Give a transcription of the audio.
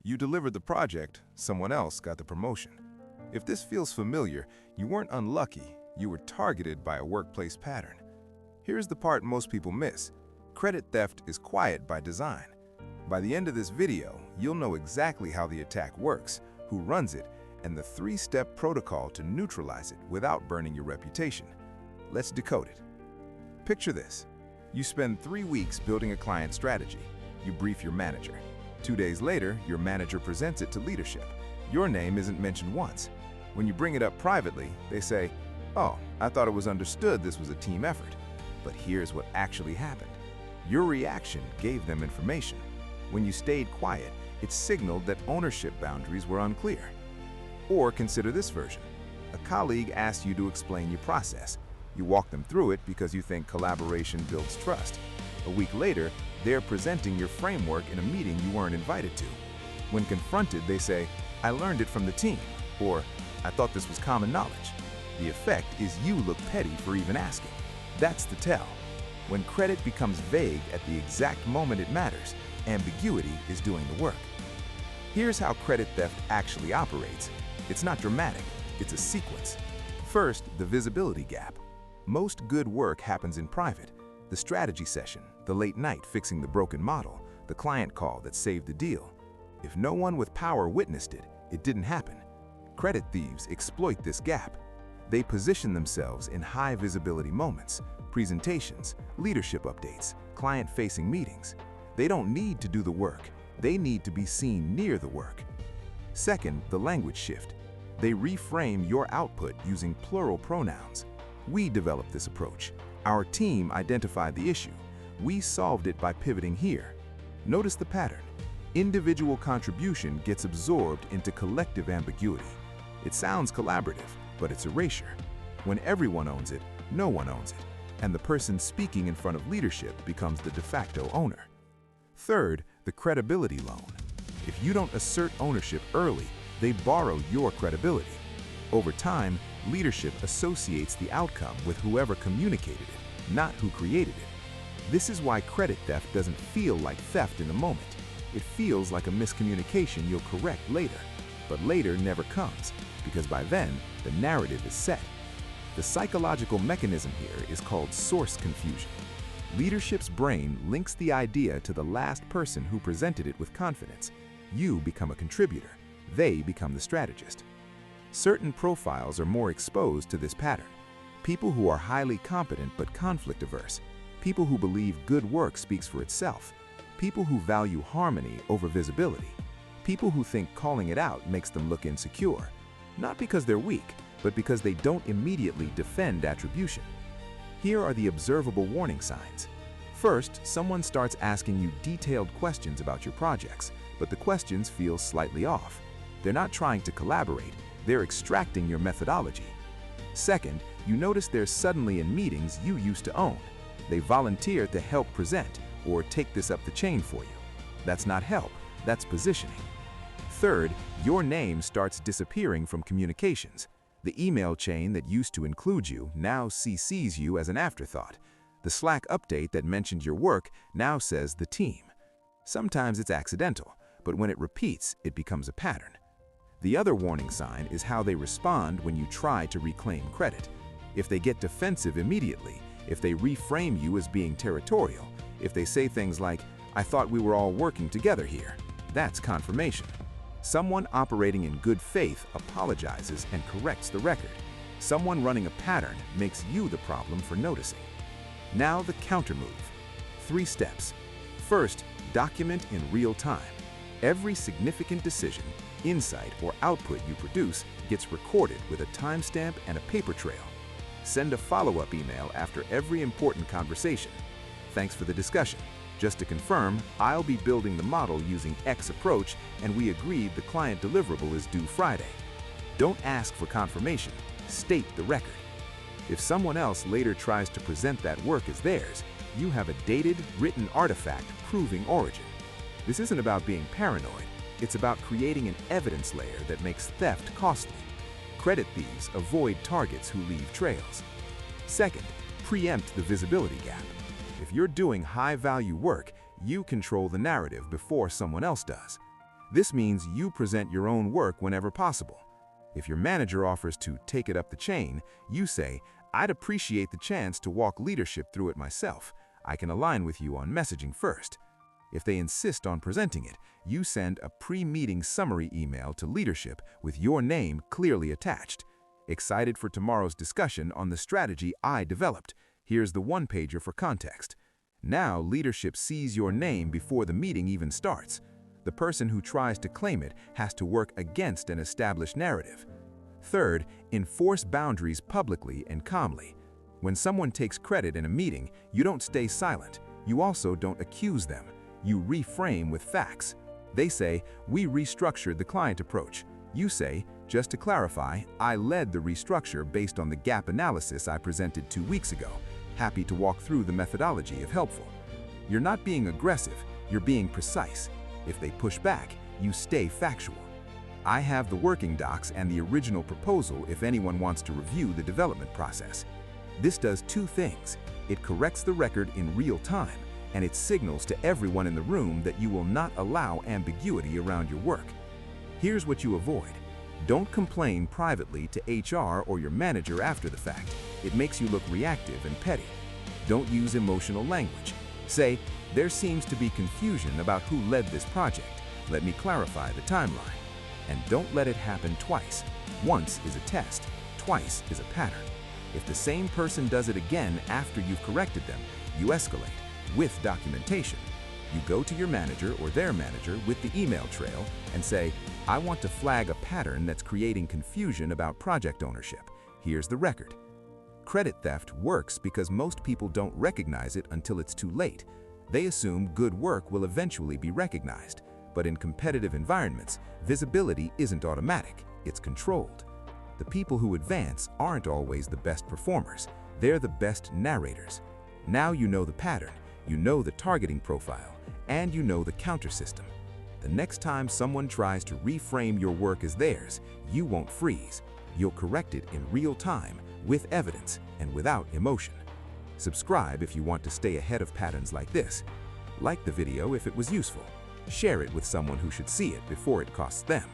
You delivered the project, someone else got the promotion. If this feels familiar, you weren't unlucky, you were targeted by a workplace pattern. Here's the part most people miss. Credit theft is quiet by design. By the end of this video, you'll know exactly how the attack works, who runs it, and the 3-step protocol to neutralize it without burning your reputation. Let's decode it. Picture this. You spend 3 weeks building a client strategy. You brief your manager. 2 days later, your manager presents it to leadership. Your name isn't mentioned once. When you bring it up privately, they say, "Oh, I thought it was understood this was a team effort." But here's what actually happened. Your reaction gave them information. When you stayed quiet, it signaled that ownership boundaries were unclear. Or consider this version. A colleague asks you to explain your process. You walk them through it because you think collaboration builds trust. A week later, they're presenting your framework in a meeting you weren't invited to. When confronted, they say, "I learned it from the team," or "I thought this was common knowledge." The effect is you look petty for even asking. That's the tell. When credit becomes vague at the exact moment it matters, ambiguity is doing the work. Here's how credit theft actually operates. It's not dramatic, it's a sequence. First, the visibility gap. Most good work happens in private. The strategy session, the late night fixing the broken model, the client call that saved the deal. If no one with power witnessed it, it didn't happen. Credit thieves exploit this gap. They position themselves in high visibility moments, presentations, leadership updates, client-facing meetings. They don't need to do the work. They need to be seen near the work. Second, the language shift. They reframe your output using plural pronouns. We developed this approach. Our team identified the issue. We solved it by pivoting here. Notice the pattern. Individual contribution gets absorbed into collective ambiguity. It sounds collaborative, but it's erasure. When everyone owns it, no one owns it, and the person speaking in front of leadership becomes the de facto owner. Third, the credibility loan. If you don't assert ownership early, they borrow your credibility. Over time, leadership associates the outcome with whoever communicated it, not who created it. This is why credit theft doesn't feel like theft in the moment. It feels like a miscommunication you'll correct later. But later never comes, because by then, the narrative is set. The psychological mechanism here is called source confusion. Leadership's brain links the idea to the last person who presented it with confidence. You become a contributor. They become the strategist. Certain profiles are more exposed to this pattern. People who are highly competent but conflict averse. People who believe good work speaks for itself. People who value harmony over visibility. People who think calling it out makes them look insecure. Not because they're weak, but because they don't immediately defend attribution. Here are the observable warning signs. First, someone starts asking you detailed questions about your projects, but the questions feel slightly off. They're not trying to collaborate, they're extracting your methodology. Second, you notice they're suddenly in meetings you used to own. They volunteer to help present or take this up the chain for you. That's not help, that's positioning. Third, your name starts disappearing from communications. The email chain that used to include you now CCs you as an afterthought. The Slack update that mentioned your work now says the team. Sometimes it's accidental, but when it repeats, it becomes a pattern. The other warning sign is how they respond when you try to reclaim credit. If they get defensive immediately, if they reframe you as being territorial, if they say things like, "I thought we were all working together here," that's confirmation. Someone operating in good faith apologizes and corrects the record. Someone running a pattern makes you the problem for noticing. Now the counter move. 3 steps. First, document in real time. Every significant decision, insight, or output you produce gets recorded with a timestamp and a paper trail. Send a follow-up email after every important conversation. Thanks for the discussion. Just to confirm, I'll be building the model using X approach, and we agreed the client deliverable is due Friday. Don't ask for confirmation, state the record. If someone else later tries to present that work as theirs, you have a dated, written artifact proving origin. This isn't about being paranoid, it's about creating an evidence layer that makes theft costly. Credit thieves avoid targets who leave trails. Second, preempt the visibility gap. If you're doing high-value work, you control the narrative before someone else does. This means you present your own work whenever possible. If your manager offers to take it up the chain, you say, "I'd appreciate the chance to walk leadership through it myself. I can align with you on messaging first." If they insist on presenting it, you send a pre-meeting summary email to leadership with your name clearly attached. "Excited for tomorrow's discussion on the strategy I developed. Here's the one-pager for context." Now leadership sees your name before the meeting even starts. The person who tries to claim it has to work against an established narrative. Third, enforce boundaries publicly and calmly. When someone takes credit in a meeting, you don't stay silent. You also don't accuse them. You reframe with facts. They say, "We restructured the client approach." You say, "Just to clarify, I led the restructure based on the gap analysis I presented 2 weeks ago. Happy to walk through the methodology if helpful." You're not being aggressive, you're being precise. If they push back, you stay factual. "I have the working docs and the original proposal if anyone wants to review the development process." This does 2 things. It corrects the record in real time, and it signals to everyone in the room that you will not allow ambiguity around your work. Here's what you avoid. Don't complain privately to HR or your manager after the fact. It makes you look reactive and petty. Don't use emotional language. Say, "There seems to be confusion about who led this project. Let me clarify the timeline." And don't let it happen twice. Once is a test, twice is a pattern. If the same person does it again after you've corrected them, you escalate with documentation. You go to your manager or their manager with the email trail and say, "I want to flag a pattern that's creating confusion about project ownership. Here's the record." Credit theft works because most people don't recognize it until it's too late. They assume good work will eventually be recognized. But in competitive environments, visibility isn't automatic, it's controlled. The people who advance aren't always the best performers, they're the best narrators. Now you know the pattern, you know the targeting profile, and you know the counter system. The next time someone tries to reframe your work as theirs, you won't freeze. You'll correct it in real time, with evidence and without emotion. Subscribe if you want to stay ahead of patterns like this. Like the video if it was useful. Share it with someone who should see it before it costs them.